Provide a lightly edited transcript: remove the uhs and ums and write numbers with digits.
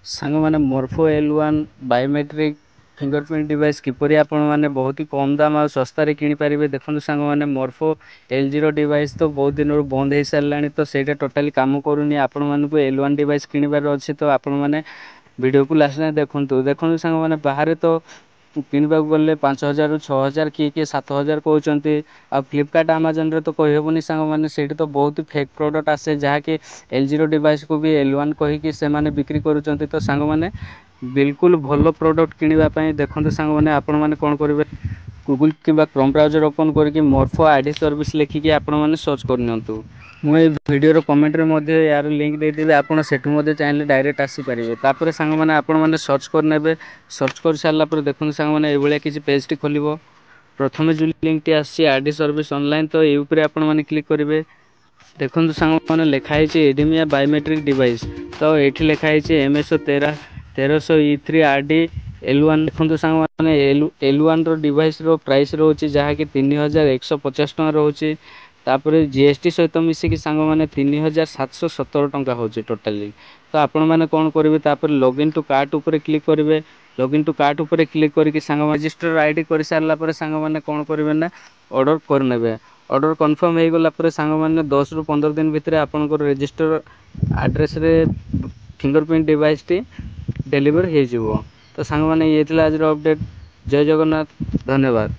सांग मैंने Morpho L1 biometric fingerprint device किपरि आपण मैंने बहुत ही कम दाम और सस्तार किनीपारे। देखो सांग मैंने मोर्फो L0 डिवाइस तो बहुत दिन बंद हो सारा तो सहीटा टोटाली कम करूनी। आपण मानक L1 डिवाइस किणवार अच्छे तो आपण मैंने वीडियो को लास्ट देखूँ देखो सांग मैंने बाहर तो किणवा गले 5000 ରୁ 6000 किए 7000 कहते। आ फ्लिपकार्ट आमाजन रे तो कहबनी सांग मैंने से तो बहुत फेक प्रोडक्ट आसे जहाँकि L0 डिवाइस को भी L1 कहीकि से बिक्री करुँच। तो सांग मैंने बिल्कुल भल प्रोडक्ट किणापी देखते सांग मैंने आपण मैंने कौन करेंगे गूगल कि क्रोम ब्राउजर ओपन करके मोर्फो आईडी सर्विस लिखिकी आपण मैंने सर्च करनी। मुझे वीडियो कमेंट में यार लिंक देदेवी आप चाहिए डायरेक्ट आसीपारे। तापर सांग मैंने आपण मैंने सर्च करने सर्च कर सारापर देखते सांग मैंने ये किसी पेज टी खोल। प्रथम जो लिंक टी आसी आईडी सर्विस ऑनलाइन तो ये आपण मैंने क्लिक करेंगे। देखो सांग मैंने लिखाई एडिमिया बायोमेट्रिक डिवाइस तो ये लिखाई MSO 1300E3 RD L1। देखो सांग मैंने L1 रो डिवाइस रो प्राइस रोचे जहाँकि 3150 टଙ୍କା रोचे। तापर जीएसटी सहित मिसिकी सांग मैंने 3717 टଙ୍କା हो टोटाली। तो आपण मैंने कौन करेंगे तापर लॉगिन टू कार्ट ऊपर क्लिक करेंगे। लॉगिन टू कार्ट ऊपर क्लिक करके सांग रजिस्टर आईडी कर सारापर सांग मैंने कौन करेंगे ना ऑर्डर करने। ऑर्डर कन्फर्म हो गला सांग मैंने 10 ରୁ 15 दिन भितर आपंकर रजिस्टर एड्रेस रे फिंगरप्रिंट डिवाइस टी डेलीवर हो। तो सांग मैंने ये आज अपडेट। जय जगन्नाथ, धन्यवाद।